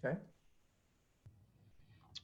Okay.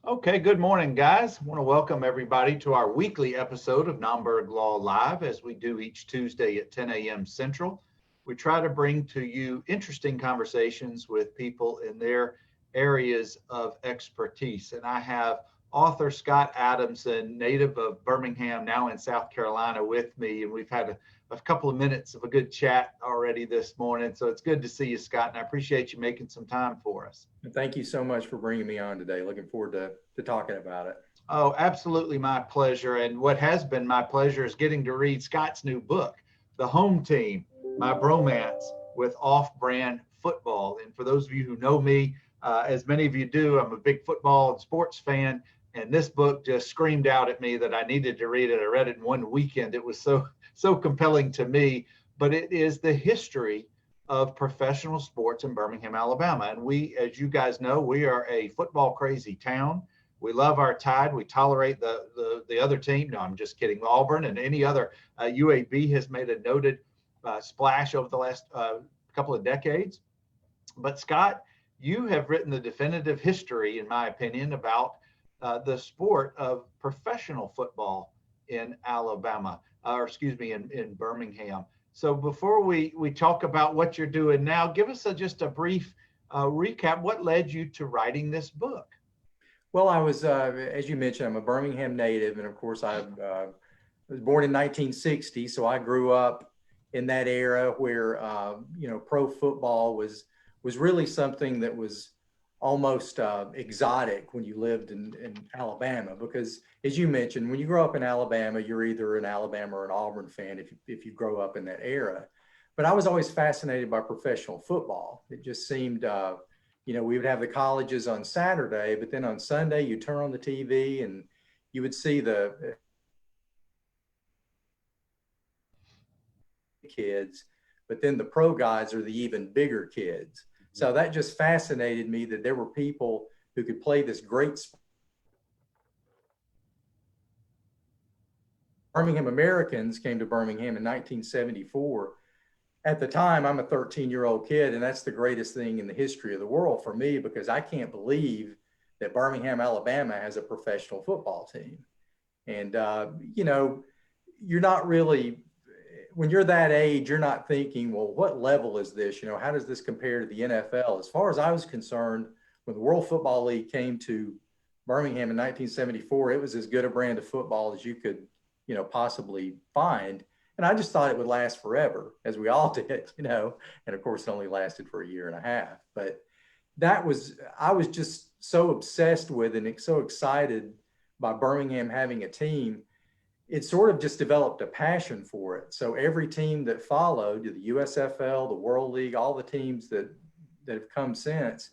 Okay, good morning, guys. I want to welcome everybody to our weekly episode of Nomberg Law Live, as we do each Tuesday at 10 a.m. Central. We try to bring to you interesting conversations with people in their areas of expertise. And I have author Scott Adamson, native of Birmingham, now in South Carolina, with me. And we've had a couple of minutes of a good chat already this morning. So it's good to see you, Scott, and I appreciate you making some time for us. Thank you so much for bringing me on today. Looking forward to talking about it. Oh, absolutely my pleasure. And what has been my pleasure is getting to read Scott's new book, The Home Team, My Bromance with Off-Brand Football. And for those of you who know me, as many of you do, I'm a big football and sports fan. And this book just screamed out at me that I needed to read it. I read it in one weekend. It was so compelling to me. But it is the history of professional sports in Birmingham, Alabama. And we, as you guys know, we are a football crazy town. We love our Tide. We tolerate the other team. No, I'm just kidding. Auburn and any other. UAB has made a noted splash over the last couple of decades. But Scott, you have written the definitive history, in my opinion, about the sport of professional football in Alabama, or excuse me, in Birmingham. So before we talk about what you're doing now, give us just a brief recap. What led you to writing this book? Well, I was, as you mentioned, I'm a Birmingham native, and of course, I was born in 1960, so I grew up in that era where pro football was really something that was almost exotic when you lived in Alabama, because as you mentioned, when you grow up in Alabama, you're either an Alabama or an Auburn fan if you grow up in that era. But I was always fascinated by professional football. It just seemed, we would have the colleges on Saturday, but then on Sunday you turn on the TV and you would see the kids, but then the pro guys are the even bigger kids. So that just fascinated me that there were people who could play this great sport. Birmingham Americans came to Birmingham in 1974. At the time, I'm a 13-year-old kid, and that's the greatest thing in the history of the world for me, because I can't believe that Birmingham, Alabama has a professional football team. And, you're not really, when you're that age, you're not thinking, well, what level is this? How does this compare to the NFL? As far as I was concerned, when the World Football League came to Birmingham in 1974, it was as good a brand of football as you could, possibly find. And I just thought it would last forever, as we all did, and of course it only lasted for a year and a half. But I was just so obsessed with and so excited by Birmingham having a team. It sort of just developed a passion for it. So every team that followed, the USFL, the World League, all the teams that have come since,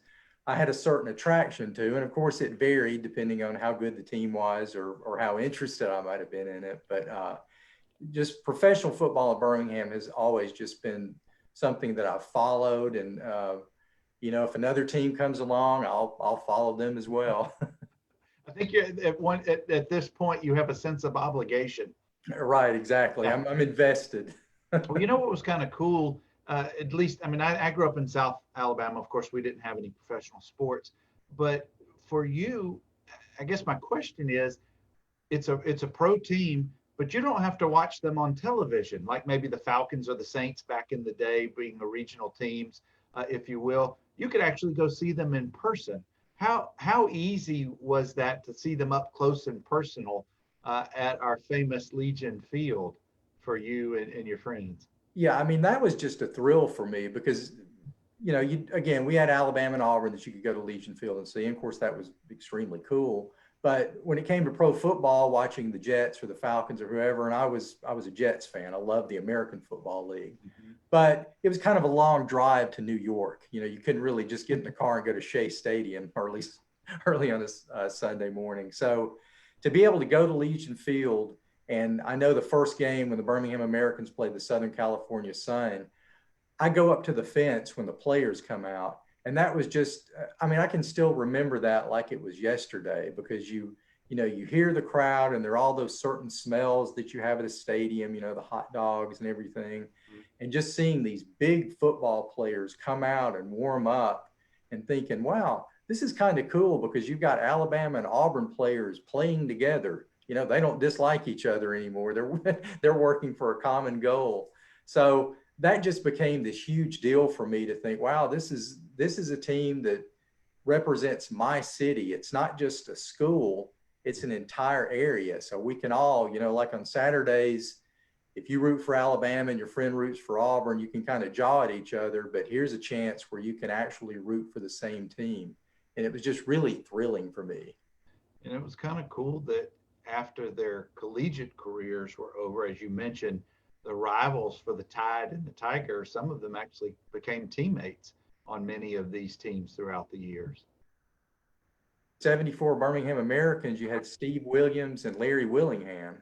I had a certain attraction to. And of course it varied depending on how good the team was or how interested I might have been in it. But just professional football in Birmingham has always just been something that I've followed. And, if another team comes along, I'll follow them as well. I think you're at this point, you have a sense of obligation. Right, exactly. Yeah. I'm invested. Well, you know what was kind of cool? At least, I mean, I grew up in South Alabama. Of course, we didn't have any professional sports. But for you, I guess my question is, it's a pro team, but you don't have to watch them on television, like maybe the Falcons or the Saints back in the day, being the regional teams, if you will. You could actually go see them in person. How easy was that to see them up close and personal at our famous Legion Field for you and your friends? Yeah, I mean, that was just a thrill for me because, again, we had Alabama and Auburn that you could go to Legion Field and see. And of course, that was extremely cool. But when it came to pro football, watching the Jets or the Falcons or whoever, and I was a Jets fan. I loved the American Football League. Mm-hmm. But it was kind of a long drive to New York. You couldn't really just get in the car and go to Shea Stadium, or at least early on a Sunday morning. So to be able to go to Legion Field, and I know the first game when the Birmingham Americans played the Southern California Sun, I go up to the fence when the players come out. And that was just, I mean, I can still remember that like it was yesterday, because you hear the crowd and there are all those certain smells that you have at a stadium, the hot dogs and everything. Mm-hmm. And just seeing these big football players come out and warm up and thinking, wow, this is kind of cool because you've got Alabama and Auburn players playing together. You know, they don't dislike each other anymore. They're working for a common goal. So that just became this huge deal for me to think, wow, this is a team that represents my city. It's not just a school, it's an entire area. So we can all, you know, like on Saturdays, if you root for Alabama and your friend roots for Auburn, you can kind of jaw at each other, but here's a chance where you can actually root for the same team. And it was just really thrilling for me. And it was kind of cool that after their collegiate careers were over, as you mentioned, the rivals for the Tide and the Tigers, some of them actually became teammates on many of these teams throughout the years. 74 Birmingham Americans, you had Steve Williams and Larry Willingham.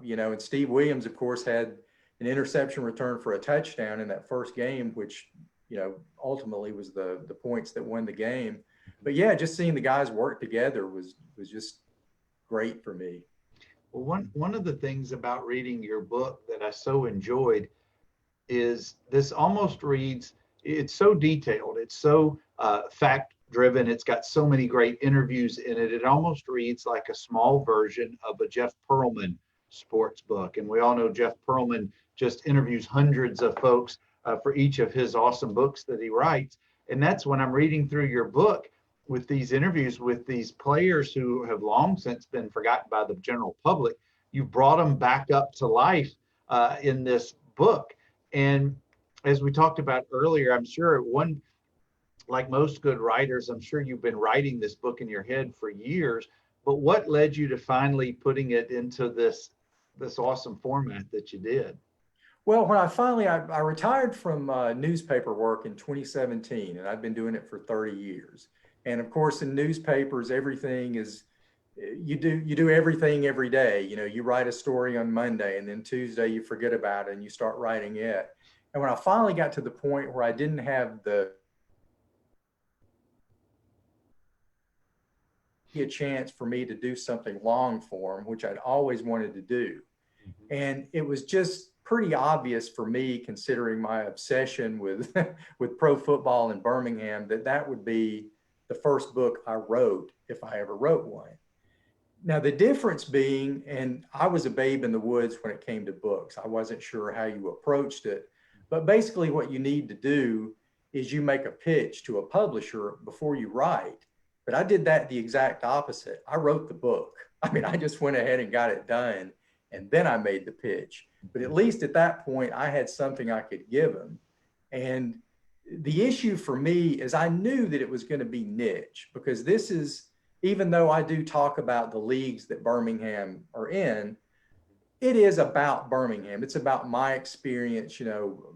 You know, and Steve Williams, of course, had an interception return for a touchdown in that first game, which, you know, ultimately was the points that won the game. But yeah, just seeing the guys work together was just great for me. Well, one of the things about reading your book that I so enjoyed is this almost reads, it's so detailed, it's so fact driven, it's got so many great interviews in it. It almost reads like a small version of a Jeff Pearlman sports book. And we all know Jeff Pearlman just interviews hundreds of folks for each of his awesome books that he writes. And that's when I'm reading through your book with these interviews with these players who have long since been forgotten by the general public. You brought them back up to life in this book. And as we talked about earlier, I'm sure like most good writers, I'm sure you've been writing this book in your head for years, but what led you to finally putting it into this awesome format that you did? Well, when I retired from newspaper work in 2017, and I've been doing it for 30 years. And of course, in newspapers, everything is you do everything every day. You know, you write a story on Monday, and then Tuesday you forget about it and you start writing it. And when I finally got to the point where I didn't have a chance for me to do something long form, which I'd always wanted to do. And it was just pretty obvious for me, considering my obsession with with pro football in Birmingham, that would be the first book I wrote if I ever wrote one. Now, the difference being, and I was a babe in the woods when it came to books. I wasn't sure how you approached it, but basically what you need to do is you make a pitch to a publisher before you write. But I did that the exact opposite. I wrote the book. I mean, I just went ahead and got it done, and then I made the pitch. But at least at that point, I had something I could give them. And the issue for me is I knew that it was going to be niche, because this is, even though I do talk about the leagues that Birmingham are in, it is about Birmingham. It's about my experience, you know,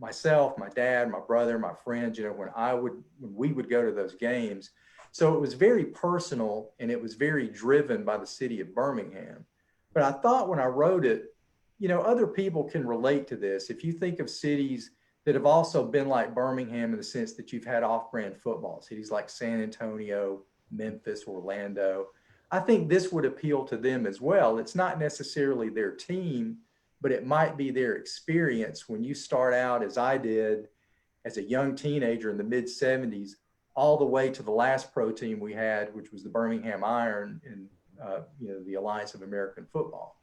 myself, my dad, my brother, my friends, you know, when we would go to those games. So it was very personal, and it was very driven by the city of Birmingham. But I thought when I wrote it, you know, other people can relate to this. If you think of cities that have also been like Birmingham in the sense that you've had off-brand football, cities like San Antonio, Memphis, Orlando, I think this would appeal to them as well. It's not necessarily their team, but it might be their experience when you start out, as I did, as a young teenager in the mid 70s, all the way to the last pro team we had, which was the Birmingham Iron in you know, the Alliance of American Football.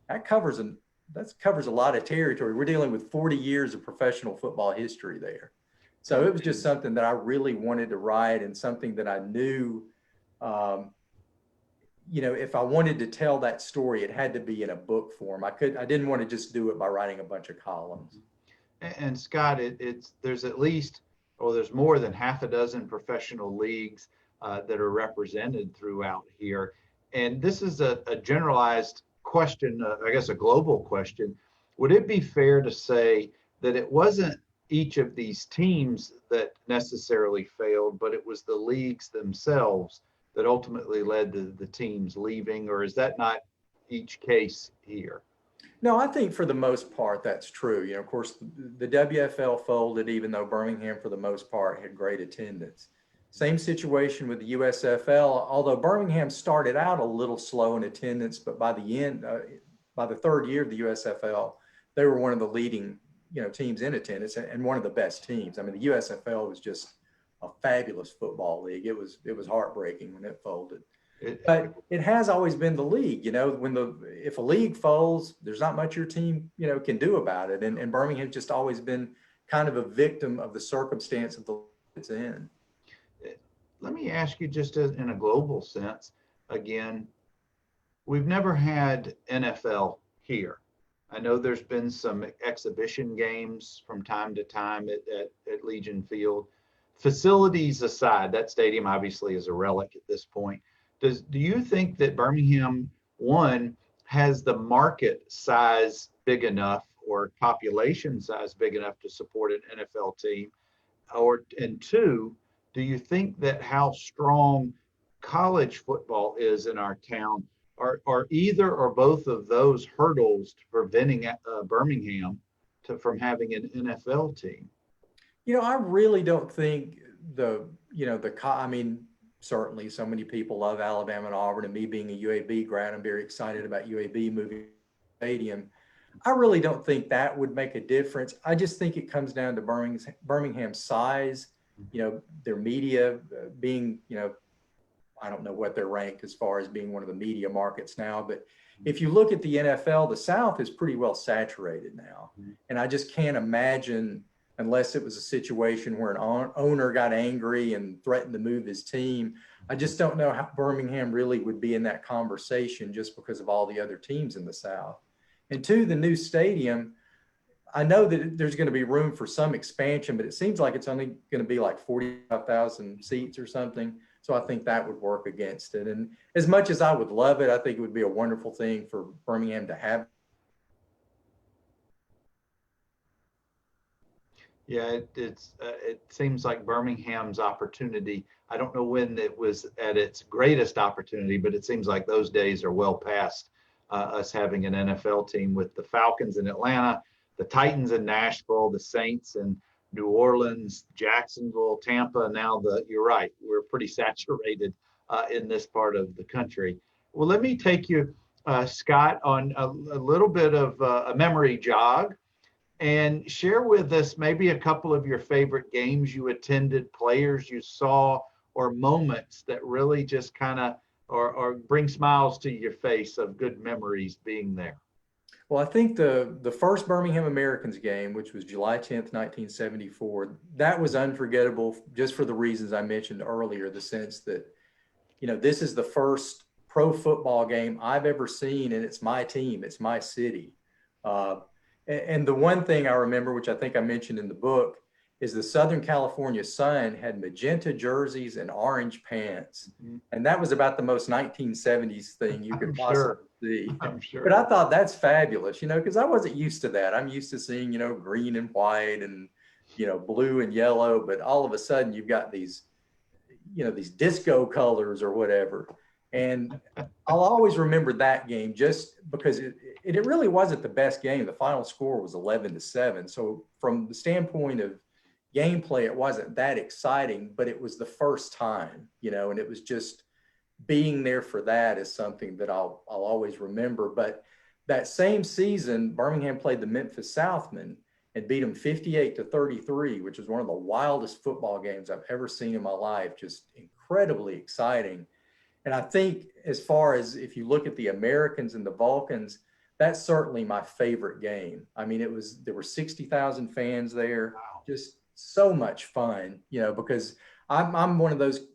That covers a lot of territory. We're dealing with 40 years of professional football history there. So it was just something that I really wanted to write, and something that I knew, you know, if I wanted to tell that story, it had to be in a book form. I didn't want to just do it by writing a bunch of columns. And Scott, there's at least, or there's more than half a dozen professional leagues that are represented throughout here. And this is a generalized question, I guess a global question. Would it be fair to say that it wasn't each of these teams that necessarily failed, but it was the leagues themselves that ultimately led to the teams leaving? Or is that not each case here? No, I think for the most part, that's true. You know, of course, the WFL folded, even though Birmingham, for the most part, had great attendance. Same situation with the USFL, although Birmingham started out a little slow in attendance, but by the third year of the USFL, they were one of the leading, you know, teams in attendance, and one of the best teams. I mean, the USFL was just a fabulous football league. It was heartbreaking when it folded. It, But it has always been the league, if a league folds, there's not much your team, can do about it. And Birmingham's just always been kind of a victim of the circumstance of the league it's in. Let me ask you just in a global sense, again, we've never had NFL here. I know there's been some exhibition games from time to time at Legion Field. Facilities aside, that stadium obviously is a relic at this point. Do you think that Birmingham, one, has the market size big enough or population size big enough to support an NFL team? And two, do you think that how strong college football is in our town are either or both of those hurdles to preventing Birmingham from having an NFL team? I really don't think I mean, certainly so many people love Alabama and Auburn, and me being a UAB grad, I'm very excited about UAB moving to the stadium. I really don't think that would make a difference. I just think it comes down to Birmingham's size, their media being, I don't know what they're ranked as far as being one of the media markets now, but if you look at the NFL, the South is pretty well saturated now. And I just can't imagine, unless it was a situation where an owner got angry and threatened to move his team, I just don't know how Birmingham really would be in that conversation just because of all the other teams in the South. And two, the new stadium, I know that there's going to be room for some expansion, but it seems like it's only going to be like 45,000 seats or something. So I think that would work against it. And as much as I would love it, I think it would be a wonderful thing for Birmingham to have. Yeah, it seems like Birmingham's opportunity. I don't know when it was at its greatest opportunity, but it seems like those days are well past us having an NFL team with the Falcons in Atlanta, the Titans in Nashville, the Saints in New Orleans, Jacksonville, Tampa. Now you're right, we're pretty saturated in this part of the country. Well, let me take you, Scott, on a little bit of a memory jog and share with us maybe a couple of your favorite games you attended, players you saw, or moments that really just kind of or bring smiles to your face of good memories being there. Well, I think the first Birmingham Americans game, which was July 10th, 1974, that was unforgettable just for the reasons I mentioned earlier, the sense that, this is the first pro football game I've ever seen, and it's my team, it's my city. And the one thing I remember, which I think I mentioned in the book, is the Southern California Sun had magenta jerseys and orange pants. Mm-hmm. And that was about the most 1970s thing you could possibly see. I'm sure. But I thought that's fabulous, because I wasn't used to that. I'm used to seeing, green and white and, blue and yellow. But all of a sudden you've got these, these disco colors or whatever. And I'll always remember that game just because it really wasn't the best game. The final score was 11-7. So from the standpoint of gameplay, it wasn't that exciting, but it was the first time, and it was just being there for that is something that I'll always remember. But that same season, Birmingham played the Memphis Southmen and beat them 58-33, which was one of the wildest football games I've ever seen in my life. Just incredibly exciting. And I think as far as if you look at the Americans and the Vulcans, that's certainly my favorite game. I mean, there were 60,000 fans there. Wow. Just so much fun, because I'm one of those,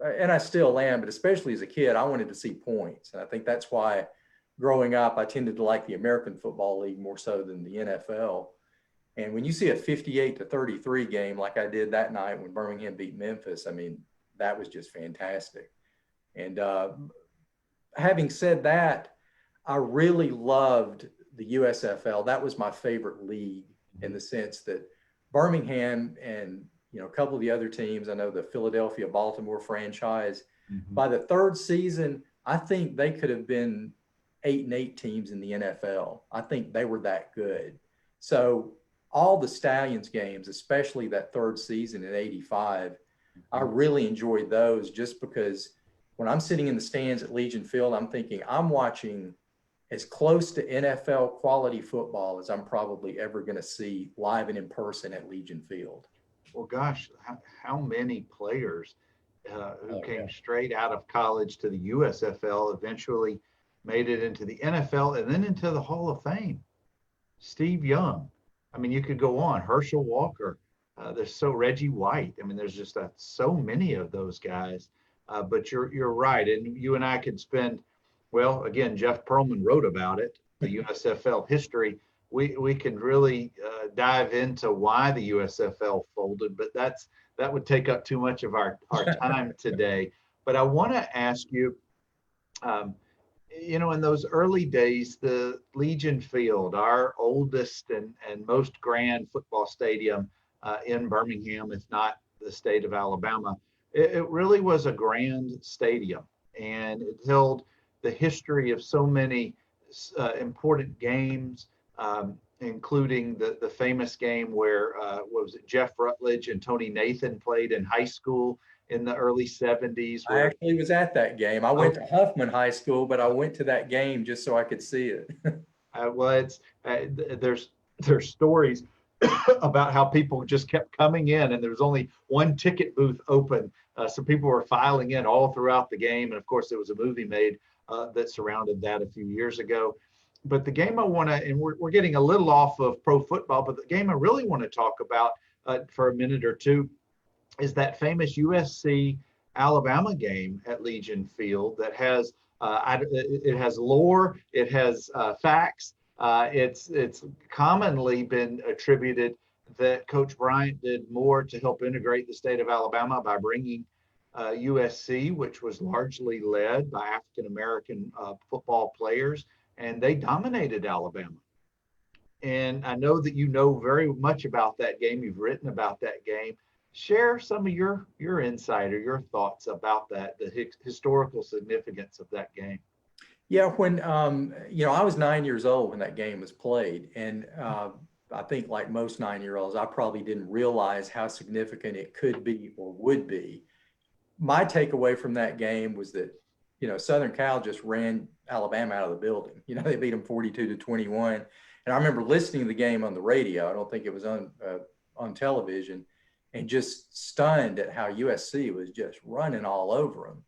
and I still am, but especially as a kid, I wanted to see points. And I think that's why growing up, I tended to like the American Football League more so than the NFL. And when you see a 58-33 game like I did that night when Birmingham beat Memphis, I mean, that was just fantastic. And having said that, I really loved the USFL. That was my favorite league in the sense that Birmingham and, a couple of the other teams, I know the Philadelphia, Baltimore franchise, by the third season, I think they could have been 8-8 teams in the NFL. I think they were that good. So all the Stallions games, especially that third season in 85, I really enjoyed those just because when I'm sitting in the stands at Legion Field, I'm thinking I'm watching as close to NFL quality football as I'm probably ever going to see live and in person at Legion Field. Well, gosh, how many players who Oh yeah. came straight out of college to the USFL eventually made it into the NFL and then into the Hall of Fame? Steve Young. I mean, you could go on. Herschel Walker. There's so Reggie White. I mean, there's just so many of those guys. But you're right, and you and I could spend. Well, again, Jeff Pearlman wrote about it, the USFL history. We can really dive into why the USFL folded, but that would take up too much of our time today. But I want to ask you. Um, in those early days, the Legion Field, our oldest and most grand football stadium in Birmingham, if not the state of Alabama, it really was a grand stadium. And it held the history of so many important games, including the famous game where, what was it, Jeff Rutledge and Tony Nathan played in high school in the early 70s, I where actually was at that game. I went to Huffman High School, but I went to that game just so I could see it. well, it's there's stories about how people just kept coming in, and there was only one ticket booth open, so people were filing in all throughout the game. And of course, there was a movie made that surrounded that a few years ago. But the game I want to, and we're getting a little off of pro football, but the game I really want to talk about for a minute or two is that famous USC Alabama game at Legion Field that has it has lore, it has facts. It's commonly been attributed that Coach Bryant did more to help integrate the state of Alabama by bringing USC, which was largely led by African American football players, and they dominated Alabama. And I know that you know very much about that game. You've written about that game. Share some of your insight or your thoughts about that, the historical significance of that game. Yeah, when I was 9 years old when that game was played, and I think like most 9-year-olds, I probably didn't realize how significant it could be or would be. My takeaway from that game was that Southern Cal just ran Alabama out of the building. They beat them 42-21, and I remember listening to the game on the radio. I don't think it was on television, and just stunned at how USC was just running all over them.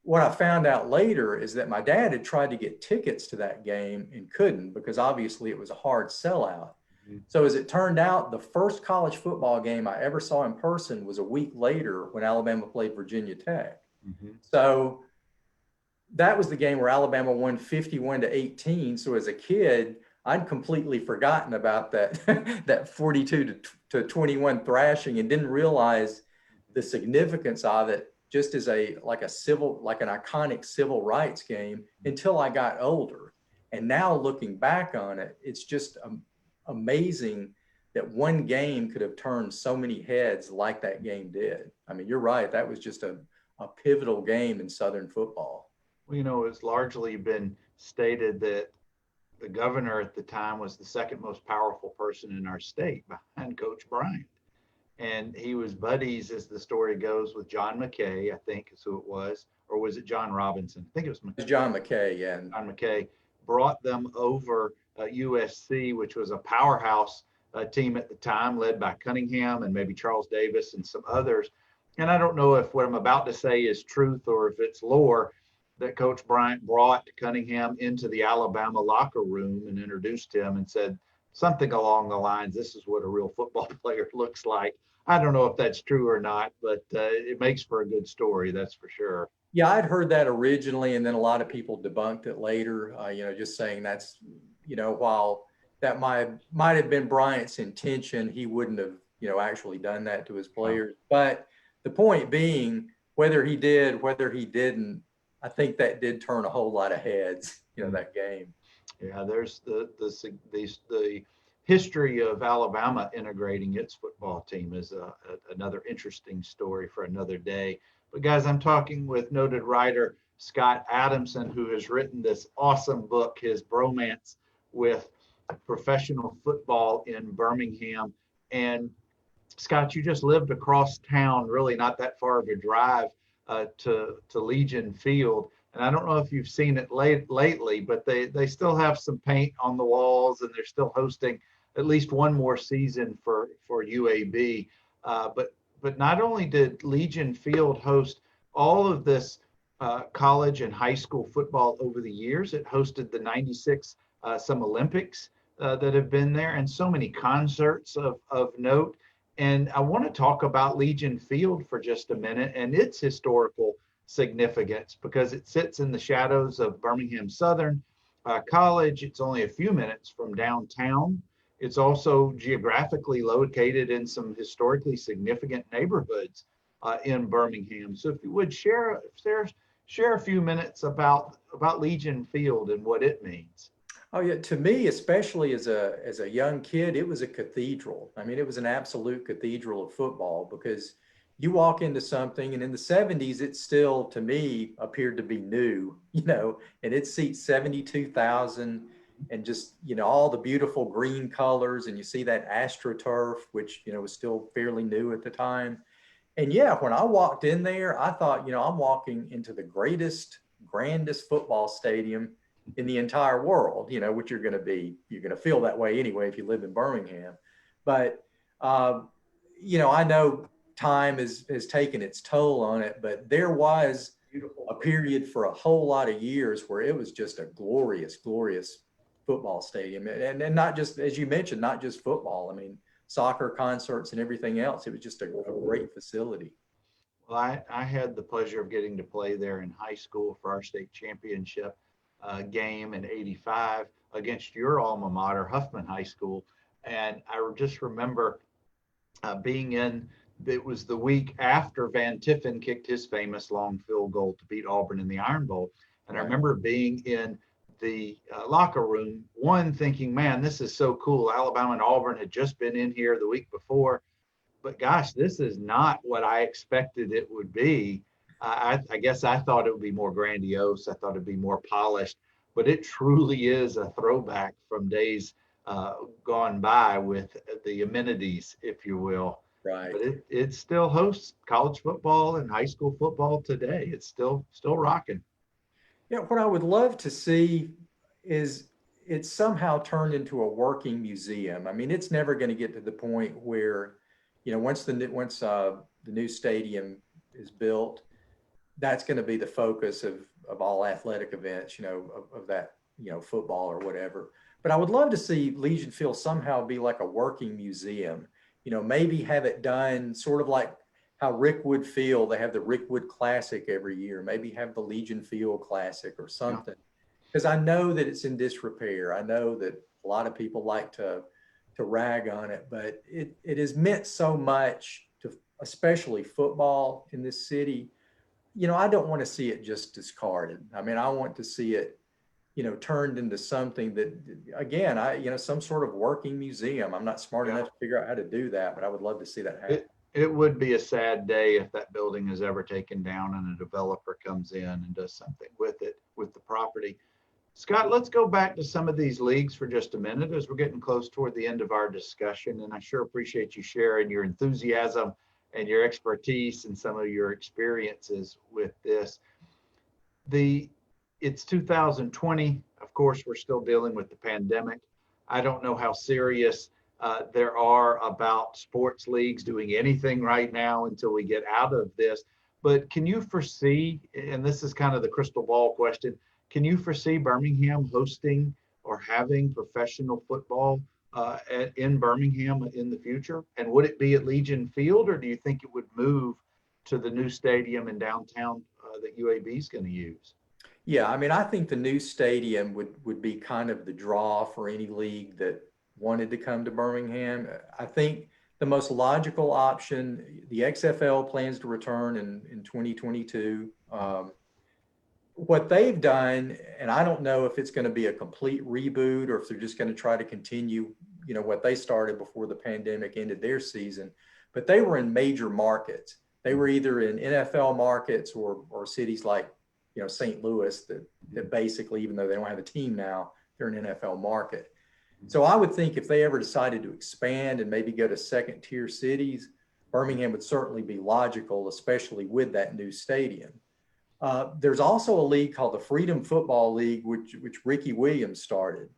What I found out later is that my dad had tried to get tickets to that game and couldn't, because obviously it was a hard sellout. Mm-hmm. So as it turned out, the first college football game I ever saw in person was a week later when Alabama played Virginia Tech. Mm-hmm. So that was the game where Alabama won 51-18. So as a kid, I'd completely forgotten about that that 42-21 thrashing, and didn't realize the significance of it just as an iconic civil rights game until I got older. And now looking back on it, it's just amazing that one game could have turned so many heads like that game did. I mean, you're right. That was just a pivotal game in Southern football. Well, it's largely been stated that the governor at the time was the second most powerful person in our state behind Coach Bryant. And he was buddies, as the story goes, with John McKay, I think is who it was. Or was it John Robinson? I think it was McKay. John McKay, yeah. John McKay brought them over USC, which was a powerhouse team at the time, led by Cunningham and maybe Charles Davis and some others. And I don't know if what I'm about to say is truth or if it's lore, that Coach Bryant brought Cunningham into the Alabama locker room and introduced him and said something along the lines, this is what a real football player looks like. I don't know if that's true or not, but it makes for a good story, that's for sure. Yeah, I'd heard that originally, and then a lot of people debunked it later, just saying that's, while that might have been Bryant's intention, he wouldn't have, actually done that to his players. But the point being, whether he did, whether he didn't, I think that did turn a whole lot of heads, that game. Yeah, there's the history of Alabama integrating its football team is another interesting story for another day. But guys, I'm talking with noted writer Scott Adamson, who has written this awesome book, his Bromance with professional football in Birmingham. And Scott, you just lived across town, really not that far of a drive to Legion Field. And I don't know if you've seen it lately, but they still have some paint on the walls, and they're still hosting at least one more season for UAB. But not only did Legion Field host all of this college and high school football over the years, it hosted the '96 some Olympics that have been there, and so many concerts of note. And I want to talk about Legion Field for just a minute and its historical significance, because it sits in the shadows of Birmingham Southern College. It's only a few minutes from downtown. It's also geographically located in some historically significant neighborhoods in Birmingham. So if you would share a few minutes about Legion Field and what it means. Oh yeah, to me, especially as a young kid, it was a cathedral. I mean, it was an absolute cathedral of football, because you walk into something, and in the '70s, it still, to me, appeared to be new, and it seats 72,000, and just, all the beautiful green colors, and you see that AstroTurf, which, was still fairly new at the time. And yeah, when I walked in there, I thought, I'm walking into the greatest, grandest football stadium in the entire world, which you're going to feel that way anyway if you live in Birmingham. But, I know time has taken its toll on it, but there was a period for a whole lot of years where it was just a glorious, glorious football stadium. And not just, as you mentioned, not just football. I mean, soccer, concerts, and everything else. It was just a great facility. Well, I had the pleasure of getting to play there in high school for our state championship game in '85 against your alma mater, Huffman High School. And I just remember being in, it was the week after Van Tiffen kicked his famous long field goal to beat Auburn in the Iron Bowl. And I remember being in the locker room, one thinking, man, this is so cool. Alabama and Auburn had just been in here the week before, but gosh, this is not what I expected it would be. I guess I thought it would be more grandiose. I thought it'd be more polished, but it truly is a throwback from days gone by with the amenities, if you will. Right. But it still hosts college football and high school football today. It's still rocking. Yeah, what I would love to see is it's somehow turned into a working museum. I mean, it's never going to get to the point where, once the new stadium is built, that's going to be the focus of all athletic events, of that, football or whatever. But I would love to see Legion Field somehow be like a working museum, maybe have it done sort of like how Rickwood Field, they have the Rickwood Classic every year, maybe have the Legion Field Classic or something. Because I know that it's in disrepair. I know that a lot of people like to rag on it, but it has meant so much to especially football in this city. I don't want to see it just discarded. I mean, I want to see it, turned into something that, again, some sort of working museum. I'm not smart enough to figure out how to do that, but I would love to see that happen. It would be a sad day if that building is ever taken down and a developer comes in and does something with it, with the property. Scott, let's go back to some of these leagues for just a minute as we're getting close toward the end of our discussion. And I sure appreciate you sharing your enthusiasm and your expertise and some of your experiences with this. It's 2020. Of course, we're still dealing with the pandemic. I don't know how serious there are about sports leagues doing anything right now until we get out of this. But can you foresee, and this is kind of the crystal ball question, can you foresee Birmingham hosting or having professional football in Birmingham in the future? And would it be at Legion Field, or do you think it would move to the new stadium in downtown that UAB is going to use? Yeah, I mean, I think the new stadium would be kind of the draw for any league that wanted to come to Birmingham. I think the most logical option, the XFL plans to return in 2022. What they've done, and I don't know if it's going to be a complete reboot or if they're just going to try to continue, what they started before the pandemic ended their season, but they were in major markets. They were either in NFL markets or cities like, St. Louis that basically, even though they don't have a team now, they're an NFL market. So I would think if they ever decided to expand and maybe go to second tier cities, Birmingham would certainly be logical, especially with that new stadium. There's also a league called the Freedom Football League, which Ricky Williams started.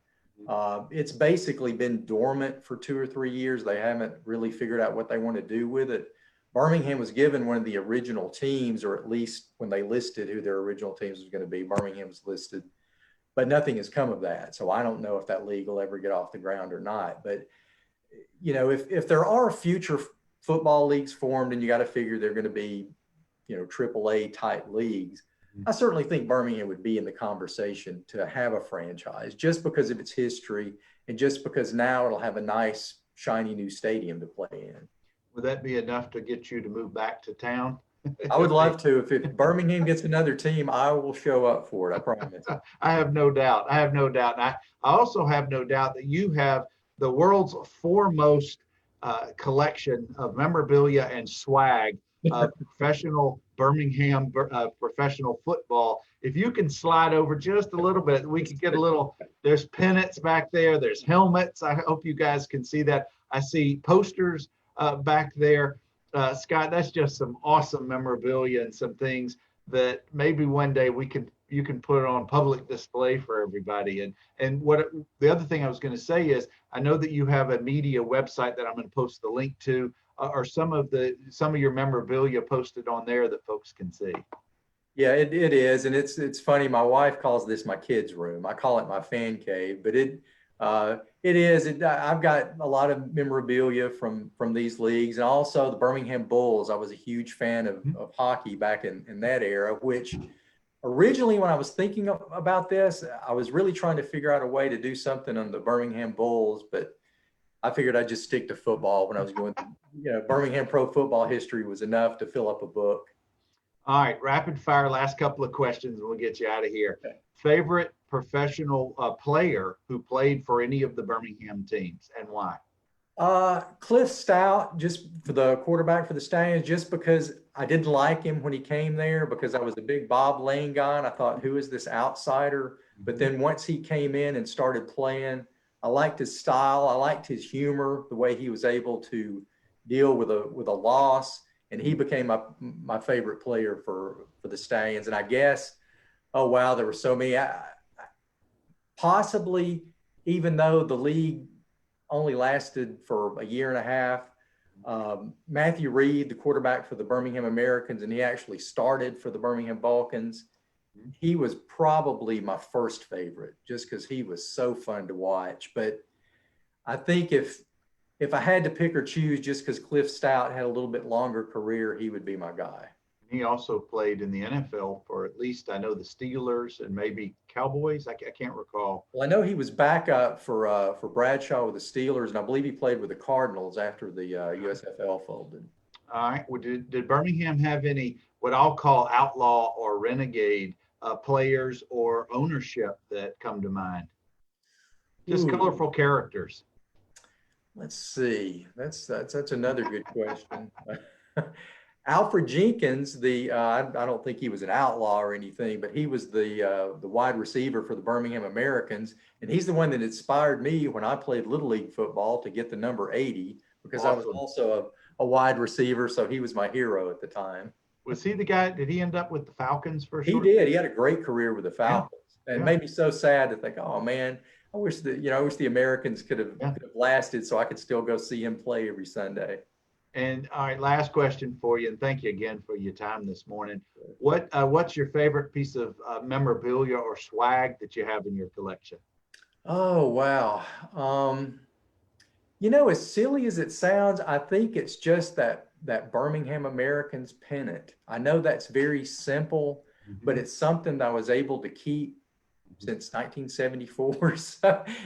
It's basically been dormant for 2 or 3 years. They haven't really figured out what they want to do with it. Birmingham was given one of the original teams, or at least when they listed who their original teams was going to be, Birmingham was listed, but nothing has come of that. So I don't know if that league will ever get off the ground or not. But, if there are future football leagues formed, and you got to figure they're going to be, AAA type leagues, I certainly think Birmingham would be in the conversation to have a franchise just because of its history and just because now it'll have a nice, shiny new stadium to play in. Would that be enough to get you to move back to town? I would love to. If Birmingham gets another team, I will show up for it. I promise. I have no doubt. I have no doubt. And I also have no doubt that you have the world's foremost collection of memorabilia and swag of professional Birmingham professional football. If you can slide over just a little bit, we could get a little, there's pennants back there, there's helmets. I hope you guys can see that. I see posters back there. Scott, that's just some awesome memorabilia and some things that maybe one day you can put on public display for everybody. And what the other thing I was going to say is, I know that you have a media website that I'm going to post the link to, or some of your memorabilia posted on there that folks can see. Yeah, it is, and it's funny. My wife calls this my kids' room. I call it my fan cave, but it is. I've got a lot of memorabilia from these leagues, and also the Birmingham Bulls. I was a huge fan of hockey back in that era, which originally when I was thinking about this, I was really trying to figure out a way to do something on the Birmingham Bulls, but I figured I'd just stick to football when I was going through, Birmingham pro football history was enough to fill up a book. All right, rapid fire, last couple of questions, and we'll get you out of here. Okay. Favorite professional player who played for any of the Birmingham teams, and why? Cliff Stoudt, just for the quarterback for the Stallions, just because I didn't like him when he came there because I was a big Bob Lane guy, and I thought, who is this outsider? But then once he came in and started playing, I liked his style. I liked his humor, the way he was able to deal with a loss. And he became my favorite player for the Stallions. And I guess, oh, wow, there were so many. Possibly, even though the league only lasted for a year and a half, Matthew Reed, the quarterback for the Birmingham Americans, and he actually started for the Birmingham Vulcans. He was probably my first favorite just because he was so fun to watch. But I think if I had to pick or choose, just because Cliff Stoudt had a little bit longer career, he would be my guy. He also played in the NFL for, at least I know, the Steelers and maybe Cowboys. I can't recall. Well, I know he was backup for Bradshaw with the Steelers, and I believe he played with the Cardinals after the USFL folded. All right. Well, did Birmingham have any what I'll call outlaw or renegade players or ownership that come to mind? Just colorful characters. Let's see. That's another good question. Alfred Jenkins, I don't think he was an outlaw or anything, but he was the wide receiver for the Birmingham Americans, and he's the one that inspired me when I played Little League football to get the number 80 because awesome. I was also a wide receiver, so he was my hero at the time. Was he the guy? Did he end up with the Falcons for sure? He did. He had a great career with the Falcons, and it made me so sad to think, oh man, I wish the Americans could have lasted so I could still go see him play every Sunday. And all right, last question for you, and thank you again for your time this morning. What's your favorite piece of memorabilia or swag that you have in your collection? Oh, wow. As silly as it sounds, I think it's just that Birmingham Americans pennant. I know that's very simple, but it's something that I was able to keep since 1974.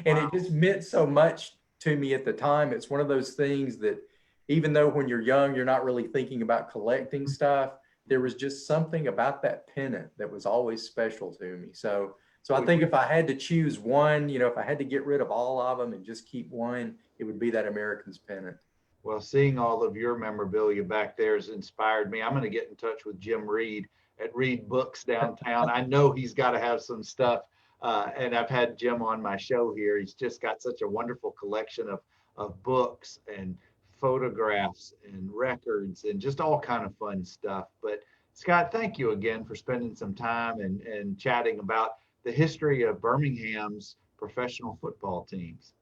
And it just meant so much to me at the time. It's one of those things that even though when you're young, you're not really thinking about collecting stuff, there was just something about that pennant that was always special to me. So I think if I had to choose one, if I had to get rid of all of them and just keep one, it would be that Americans pennant. Well, seeing all of your memorabilia back there has inspired me. I'm going to get in touch with Jim Reed at Reed Books downtown. I know he's got to have some stuff. And I've had Jim on my show here. He's just got such a wonderful collection of books and photographs and records and just all kind of fun stuff. But Scott, thank you again for spending some time and chatting about the history of Birmingham's professional football teams.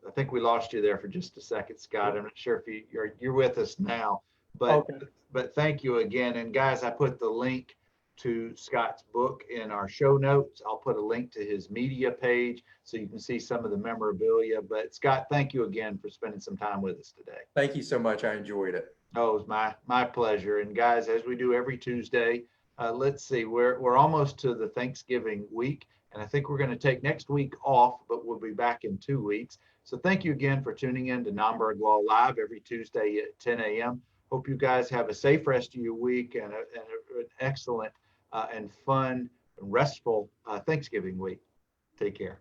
I think we lost you there for just a second, Scott. I'm not sure if you're with us now, but Okay. thank you again. And guys, I put the link to Scott's book in our show notes. I'll put a link to his media page so you can see some of the memorabilia. But Scott, thank you again for spending some time with us today. Thank you so much. I enjoyed it. Oh, it was my pleasure. And guys, as we do every Tuesday, let's see, we're almost to the Thanksgiving week, and I think we're going to take next week off, but we'll be back in 2 weeks. So thank you again for tuning in to Nomberg Law Live every Tuesday at 10 a.m. Hope you guys have a safe rest of your week and an excellent and fun and restful Thanksgiving week. Take care.